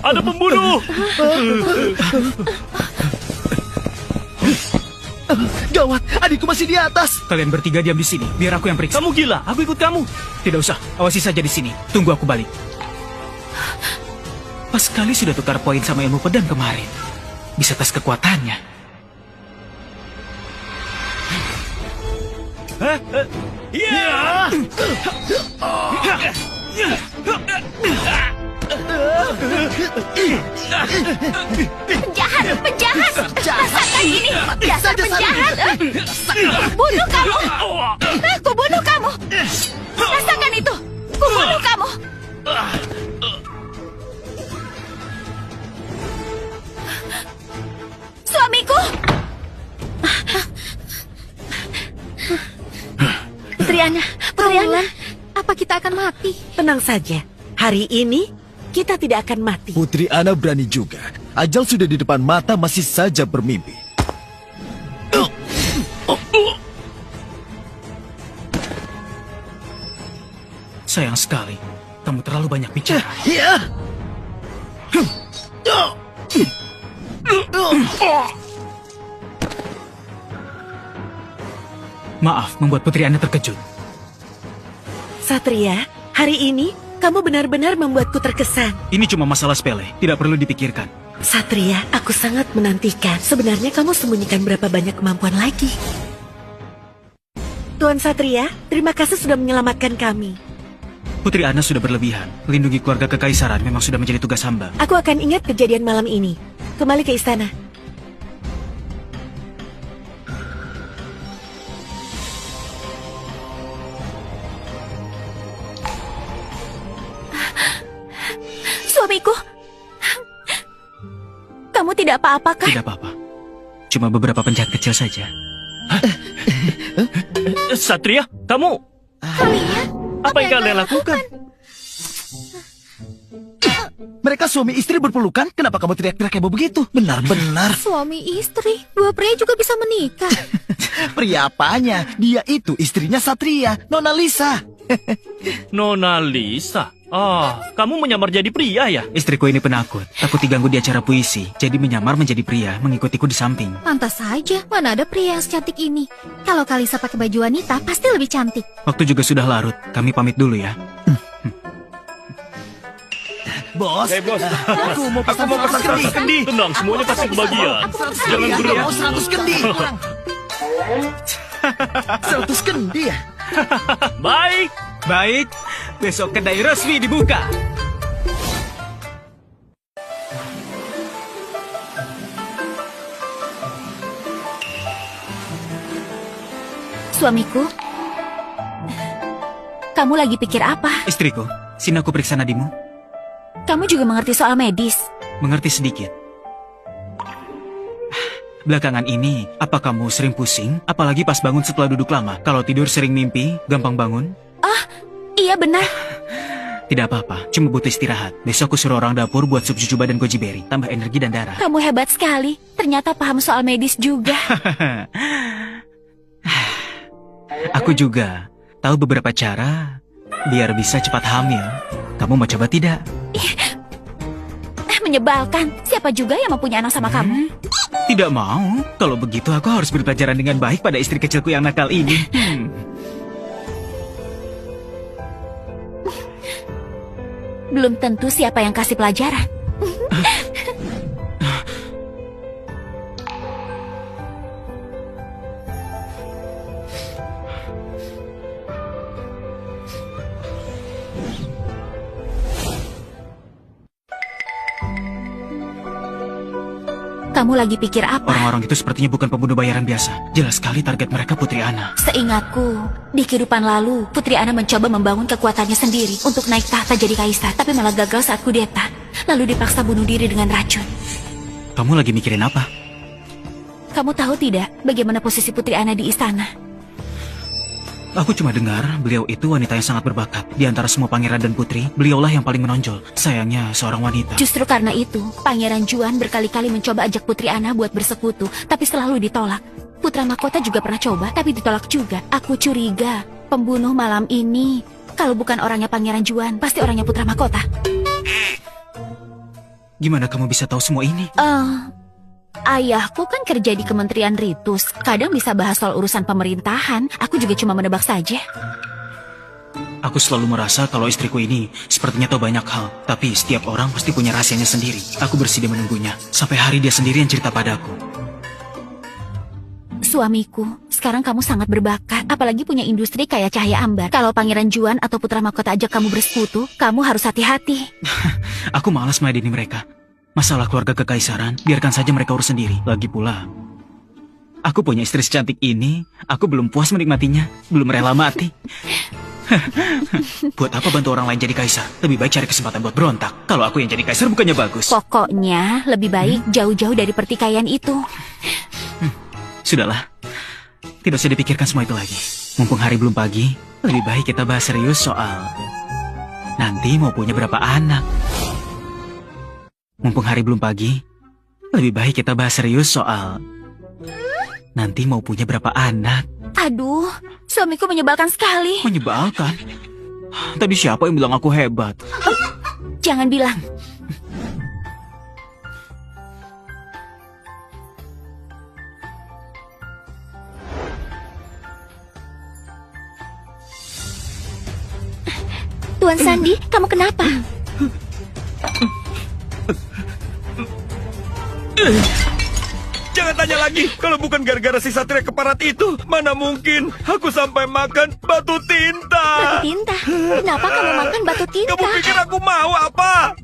Ada pembunuh! Gawat, adikku masih di atas. Kalian bertiga diam di sini, biar aku yang periksa. Kamu gila, aku ikut kamu. Tidak usah, awasi saja di sini. Tunggu aku balik. Pas sekali sudah tukar poin sama ilmu pedang kemarin. Bisa tes kekuatannya. Iya! Penjahat! Rasakan ini! Dasar penjahat! Bunuh kamu! Ku bunuh kamu! Rasakan itu! Ku bunuh kamu! Suamiku! Triana, apa kita akan mati? Tenang saja, hari ini kita tidak akan mati. Putri Ana berani juga. Ajal sudah di depan mata, masih saja bermimpi. Sayang sekali, kamu terlalu banyak bicara. Maaf membuat Putri Ana terkejut. Satria, hari ini kamu benar-benar membuatku terkesan. Ini cuma masalah sepele, tidak perlu dipikirkan. Satria, aku sangat menantikan. Sebenarnya kamu sembunyikan berapa banyak kemampuan lagi? Tuan Satria, terima kasih sudah menyelamatkan kami. Putri Ana sudah berlebihan. Melindungi keluarga kekaisaran memang sudah menjadi tugas hamba. Aku akan ingat kejadian malam ini. Kembali ke istana. Suamiku! Kamu tidak apa-apa kan? Tidak apa-apa. Cuma beberapa penjahat kecil saja. Satria, kamu... Kalian? Apa yang kalian lakukan? Mereka suami istri berpelukan. Kenapa kamu teriak-teriak kayak begitu? Benar-benar. Suami istri, dua pria juga bisa menikah. Pria apanya? Dia itu istrinya Satria, Nona Lisa. Nona Lisa? Kamu menyamar jadi pria ya? Istriku ini penakut. Takut diganggu di acara puisi. Jadi menyamar menjadi pria, mengikutiku di samping. Pantas saja, mana ada pria yang secantik ini. Kalau Kalisa pakai baju wanita, pasti lebih cantik. Waktu juga sudah larut. Kami pamit dulu ya. Bos, Bos. aku mau pesan 100 kendi. Tenang, semuanya pasti kebagian. Jangan Aku geram. mau 100 kendi. 100 kendi ya? Baik. Baik, besok kedai resmi dibuka. Suamiku? Kamu lagi pikir apa? Istriku, sini aku periksa nadimu. Kamu juga mengerti soal medis? Mengerti sedikit. Belakangan ini, apa kamu sering pusing? Apalagi pas bangun setelah duduk lama. Kalau tidur sering mimpi, gampang bangun? Iya benar. Tidak apa-apa, cuma butuh istirahat. Besok aku suruh orang dapur buat sup jujuba dan goji berry. Tambah energi dan darah. Kamu hebat sekali. Ternyata paham soal medis juga. Aku juga tahu beberapa cara biar bisa cepat hamil. Kamu mau coba tidak? Menyebalkan. Siapa juga yang mau punya anak sama kamu? Tidak mau. Kalau begitu aku harus berpelajaran dengan baik pada istri kecilku yang nakal ini. Belum tentu siapa yang kasih pelajaran. Kamu lagi pikir apa? Orang-orang itu sepertinya bukan pembunuh bayaran biasa. Jelas sekali target mereka Putri Ana. Seingatku, di kehidupan lalu, Putri Ana mencoba membangun kekuatannya sendiri untuk naik tahta jadi kaisar, tapi malah gagal saat kudeta. Lalu dipaksa bunuh diri dengan racun. Kamu lagi mikirin apa? Kamu tahu tidak bagaimana posisi Putri Ana di istana? Aku cuma dengar beliau itu wanita yang sangat berbakat. Di antara semua pangeran dan putri, beliaulah yang paling menonjol. Sayangnya seorang wanita. Justru karena itu, Pangeran Juan berkali-kali mencoba ajak Putri Ana buat bersekutu, tapi selalu ditolak. Putra Mahkota juga pernah coba, tapi ditolak juga. Aku curiga, pembunuh malam ini, kalau bukan orangnya Pangeran Juan, pasti orangnya Putra Mahkota. Gimana kamu bisa tahu semua ini? Ayahku kan kerja di Kementerian Ritus. Kadang bisa bahas soal urusan pemerintahan. Aku juga cuma menebak saja. Aku selalu merasa kalau istriku ini sepertinya tahu banyak hal. Tapi setiap orang pasti punya rahasianya sendiri. Aku bersedia menunggunya. Sampai hari dia sendiri yang cerita padaku. Suamiku, sekarang kamu sangat berbakat. Apalagi punya industri kayak Cahaya Ambar. Kalau Pangeran Juan atau Putra Mahkota ajak kamu bersekutu, kamu harus hati-hati. Aku malas meladeni mereka. Masalah keluarga kekaisaran, biarkan saja mereka urus sendiri. Lagi pula, aku punya istri secantik ini. Aku belum puas menikmatinya. Belum rela mati. Buat apa bantu orang lain jadi kaisar? Lebih baik cari kesempatan buat berontak. Kalau aku yang jadi kaisar bukannya bagus. Pokoknya lebih baik jauh-jauh dari pertikaian itu. Sudahlah, tidak usah dipikirkan semua itu lagi. Mumpung hari belum pagi, lebih baik kita bahas serius soal nanti mau punya berapa anak. Mumpung hari belum pagi, lebih baik kita bahas serius soal nanti mau punya berapa anak. Aduh, suamiku menyebalkan sekali. Menyebalkan? Tadi siapa yang bilang aku hebat? Jangan bilang. Tuan Sandi, kamu kenapa? Jangan tanya lagi. Kalau bukan gara-gara si Satria keparat itu, mana mungkin aku sampai makan batu tinta. Batu tinta? Kenapa kamu makan batu tinta? Kamu pikir aku mau apa?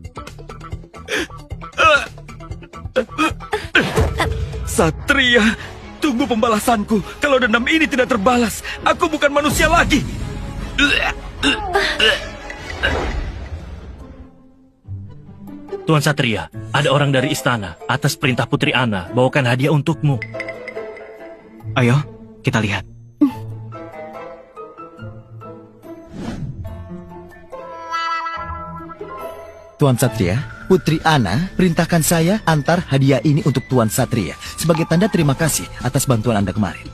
Satria, tunggu pembalasanku. Kalau dendam ini tidak terbalas, aku bukan manusia lagi. Tuan Satria, ada orang dari istana. Atas perintah Putri Ana, bawakan hadiah untukmu. Ayo, kita lihat. Tuan Satria, Putri Ana perintahkan saya antar hadiah ini untuk Tuan Satria sebagai tanda terima kasih atas bantuan Anda kemarin.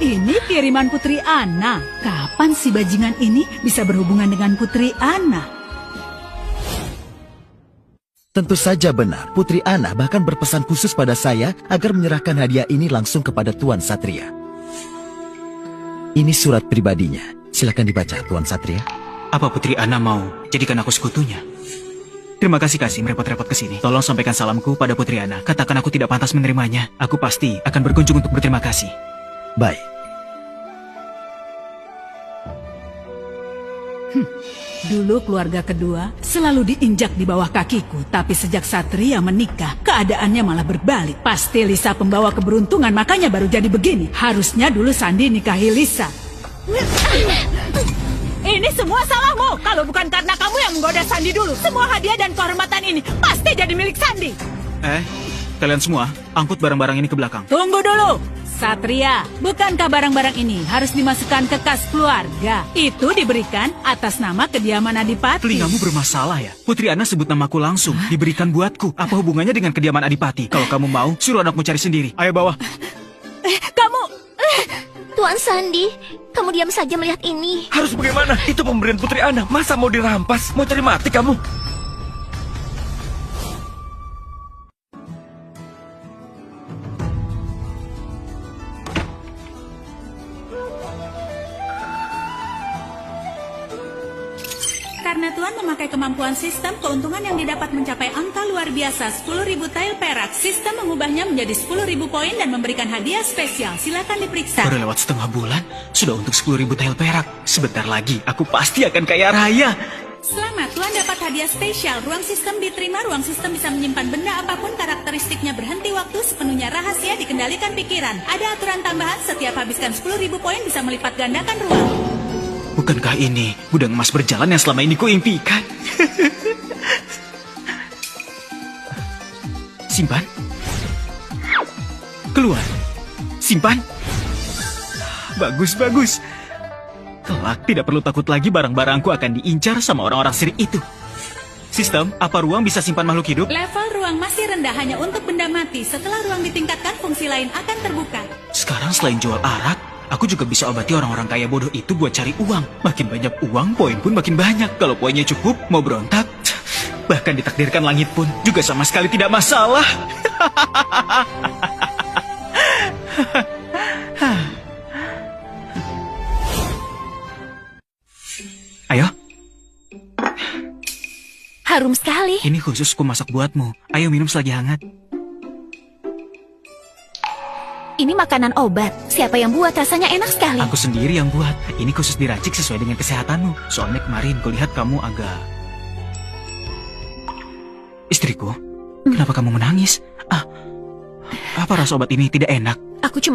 Ini kiriman Putri Ana. Kapan si bajingan ini bisa berhubungan dengan Putri Ana? Tentu saja benar, Putri Ana bahkan berpesan khusus pada saya agar menyerahkan hadiah ini langsung kepada Tuan Satria. Ini surat pribadinya. Silakan dibaca, Tuan Satria. Apa Putri Ana mau jadikan aku sekutunya? Terima kasih merepot-repot ke sini. Tolong sampaikan salamku pada Putri Ana. Katakan aku tidak pantas menerimanya. Aku pasti akan berkunjung untuk berterima kasih. Baik. Dulu keluarga kedua selalu diinjak di bawah kakiku, tapi sejak Satria menikah, keadaannya malah berbalik. Pasti Lisa pembawa keberuntungan, makanya baru jadi begini. Harusnya dulu Sandi nikahi Lisa. Ini semua salahmu. Kalau bukan karena kamu yang menggoda Sandi dulu, semua hadiah dan kehormatan ini pasti jadi milik Sandi. Kalian semua, angkut barang-barang ini ke belakang. Tunggu dulu. Satria, bukankah barang-barang ini harus dimasukkan ke kas keluarga? Itu diberikan atas nama kediaman Adipati. Telingamu bermasalah ya? Putri Ana sebut namaku langsung, diberikan buatku. Apa hubungannya dengan kediaman Adipati? Kalau kamu mau, suruh anakmu cari sendiri. Ayo bawa. Kamu... Tuan Sandi, kamu diam saja melihat ini. Harus bagaimana? Itu pemberian Putri Ana. Masa mau dirampas? Mau cari mati kamu? Karena Tuan memakai kemampuan sistem, keuntungan yang didapat mencapai angka luar biasa 10.000 tael perak. Sistem mengubahnya menjadi 10.000 poin dan memberikan hadiah spesial. Silakan diperiksa. Baru lewat setengah bulan, sudah untuk 10.000 tael perak. Sebentar lagi, aku pasti akan kaya raya. Selamat, Tuan dapat hadiah spesial. Ruang sistem diterima, ruang sistem bisa menyimpan benda apapun, karakteristiknya berhenti waktu, sepenuhnya rahasia, dikendalikan pikiran. Ada aturan tambahan, setiap habiskan 10.000 poin bisa melipat gandakan ruang. Bukankah ini gudang emas berjalan yang selama ini kuimpikan? Simpan. Keluar. Simpan. Bagus. Kelak tidak perlu takut lagi barang-barangku akan diincar sama orang-orang sirik itu. Sistem, apa ruang bisa simpan makhluk hidup? Level ruang masih rendah hanya untuk benda mati. Setelah ruang ditingkatkan, fungsi lain akan terbuka. Sekarang selain jual arak, Aku juga bisa obati orang-orang kaya bodoh itu buat cari uang. Makin banyak uang, poin pun makin banyak. Kalau poinnya cukup, mau berontak, bahkan ditakdirkan langit pun juga sama sekali tidak masalah. Ayo, Harum sekali. ini khusus ku masak buatmu. Ayo minum selagi hangat. Ini makanan obat. Siapa yang buat? Rasanya enak sekali. Aku sendiri yang buat. Ini khusus diracik sesuai dengan kesehatanmu. Soalnya kemarin kulihat kamu agak... Istriku, kenapa kamu menangis? Apa rasa obat ini tidak enak? Aku cuma